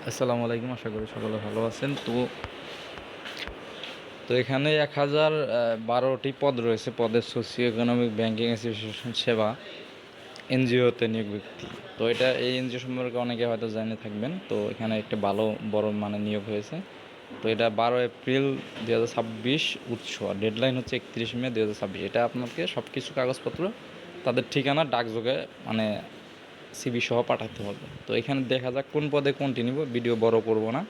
আসসালামু আলাইকুম, আশা করি সকলে ভালো আছেন। তো এখানে 1012টি পদ রয়েছে। পদের সোশিও ইকোনমিক ব্যাংকিং অ্যাসোসিয়েশন সেবা এনজিওতে নিয়োগ ব্যক্তি। তো এই এনজিও সম্পর্কে অনেকে হয়তো জেনে থাকবেন। তো এখানে একটা ভালো বড় মানে নিয়োগ হয়েছে। তো এটা 12 এপ্রিল 2026 উৎস, আর ডেডলাইন হচ্ছে 31 মে 2026। এটা আপনাকে সব কিছু কাগজপত্র, তাদের ঠিকানা ডাকযোগে মানে সিভি সহ পাঠাতে হবে। তো এখানে দেখা যাক কোন পদে কোনটি নিব। ভিডিও বড় করব না,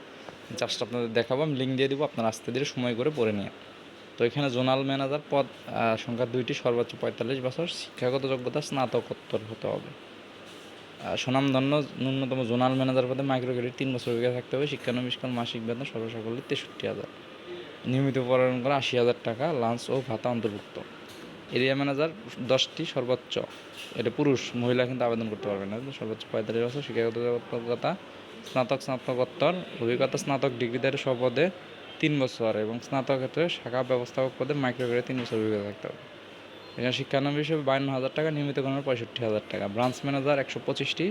জাস্ট আপনাদের দেখাবো। আমি লিঙ্ক দিয়ে দিব, আপনারা আস্তে ধীরে সময় করে পড়ে নিন। তো এখানে জোনাল ম্যানেজার পদ সংখ্যা 2টি, সর্বোচ্চ 45 বছর, শিক্ষাগত যোগ্যতা স্নাতকোত্তর হতে হবে। সুনামধন্য ন্যূনতম জোনাল ম্যানেজার পদে মাইক্রো ক্রেডিট 3 বছর অভিজ্ঞতা থাকতে হবে। শিক্ষানবিষ্কার মাসিক বেতন সর্বসাকল্যে 63,000, নিয়মিত পরায়ণ করা 80,000 টাকা, লাঞ্চ ও ভাতা অন্তর্ভুক্ত। এরিয়া ম্যানেজার 10টি, সর্বোচ্চ, এটা পুরুষ, মহিলা কিন্তু আবেদন করতে পারবে না। সর্বোচ্চ 45 বছর, শিক্ষাগত যোগ্যতা স্নাতকোত্তর অভিজ্ঞতা, স্নাতক ডিগ্রিধারী সব পদে 3 বছর এবং স্নাতক ক্ষেত্রে শাখা ব্যবস্থাপক পদে মাইক্রো গ্রেডে 3 বছর অভিজ্ঞতা থাকতে হবে। এখানে শিক্ষানবিশ হিসেবে 52,000 টাকা, নিয়মিত কর্মের 65,000 টাকা। ব্রাঞ্চ ম্যানেজার 125টি,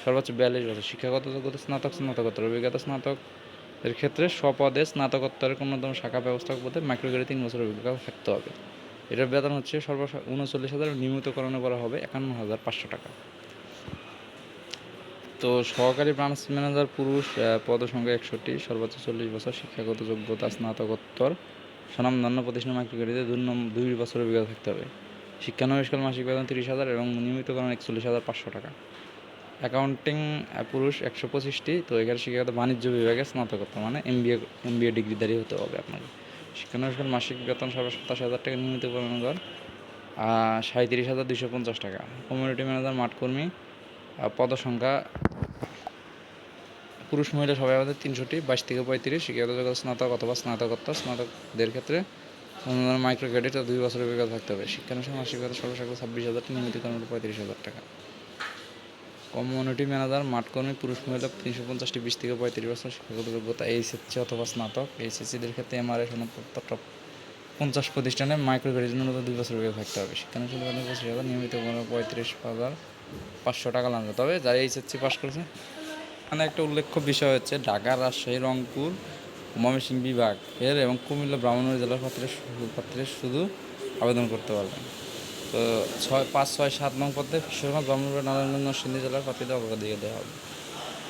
সর্বোচ্চ 42 বছর, শিক্ষাগত যোগ্যতা স্নাতকোত্তর অভিজ্ঞতা, স্নাতকের ক্ষেত্রে স্বপদে স্নাতকোত্তরের অন্যতম শাখা ব্যবস্থাপক পদে মাইক্রো গ্রেডে 3 বছর অভিজ্ঞতা থাকতে হবে। এটার বেতন হচ্ছে 39,000, নিয়মিতকরণে করা হবে 51,500 টাকা। তো সহকারী ব্রাঞ্চ ম্যানেজার পুরুষ, পদ সংখ্যা 61টি, সর্বোচ্চ 40 বছর, শিক্ষাগত যোগ্যতা স্নাতকোত্তর, স্বনামধন্য প্রতিষ্ঠান মাইক্রো ক্রেডিটে 2 বছর অভিজ্ঞতা থাকতে হবে। শিক্ষানবিষ্কার মাসিক বেতন 30,000 এবং নিয়মিতকরণ 41,500 টাকা। অ্যাকাউন্টিং পুরুষ 125টি। তো এখানে শিক্ষাগত বাণিজ্য বিভাগে স্নাতকোত্তর মানে এমবিএ ডিগ্রিধারী হতে হবে আপনাকে। শিক্ষানবিষ্কার মাসিক বেতন 27,000 টাকা, নিয়মিতকরণ 37,250 টাকা। কমিউনিটি ম্যানেজার মাঠকর্মী, পদসংখ্যা পুরুষ মহিলা সবাই আমাদের 300টি, 22 থেকে 35, শিক্ষাগত যোগ্যতা স্নাতক অথবা স্নাতকোত্তর, স্নাতকদের ক্ষেত্রে মাইক্রো ক্রেডিট 2 বছরের অভিজ্ঞতা থাকতে হবে। শিক্ষানুষ্ঠান মাসিক বেতন সর্বসাকল্যে 26,000, নিয়মিতকরণ 35,000 টাকা। কমিউনিটি ম্যানেজার মাঠকর্মী পুরুষ মহিলা 350টি, 20 থেকে 35 বছর, শিক্ষাগত যোগ্যতা এইচএসসি অথবা স্নাতক। এইচএসসিদের ক্ষেত্রে এমআরআই সনদপত্র টপ 50 প্রতিষ্ঠানে মাইক্রো ক্রেডিটের ন্যূনতম 2 বছর অভিজ্ঞতা থাকতে হবে। শিক্ষানুষ্ঠান 25,000, নিয়মিতকরণ 35,500 টাকা লাগবে। তবে যারা এইচএসসি পাস করেছে, এখানে একটা উল্লেখ্য বিষয় হচ্ছে ঢাকা, রাজশাহী, রংপুর, ময়মনসিংহ বিভাগ এবং কুমিল্লা ব্রাহ্মণবাড়িয়া জেলার প্রার্থীরা শুধু আবেদন করতে পারবেন। তো 6, 5, 6, 7 নং পদে কিশোরগঞ্জ, ব্রাহ্মণবাড়িয়া, নারায়ণগঞ্জ, নরসিংদী জেলার প্রার্থীদের অগ্রাধিকার দেওয়া হবে।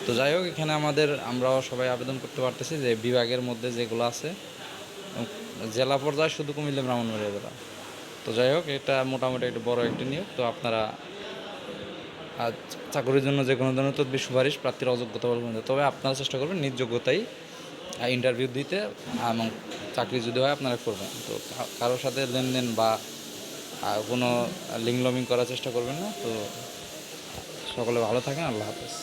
তো যাই হোক, এখানে আমরাও সবাই আবেদন করতে পারতেছি যে বিভাগের মধ্যে যেগুলো আছে। জেলা পর্যায়ে শুধু কুমিল্লা ব্রাহ্মণবাড়িয়া জেলা। তো যাই হোক, এটা মোটামুটি একটা বড় একটা নিয়োগ। তো আপনারা চাকরির জন্য যে কোনো ধরনের তদবির সুপারিশ প্রার্থীর অযোগ্যতা বলবেন, তবে আপনারা চেষ্টা করবেন নিজ যোগ্যতায় ইন্টারভিউ দিতে, এবং চাকরি যদি হয় আপনারা করবেন। তো কারোর সাথে লেনদেন বা কোনো লিঙ্ক লমিং করার চেষ্টা করবেন না। তো সকলে ভালো থাকেন, আল্লাহ হাফেজ।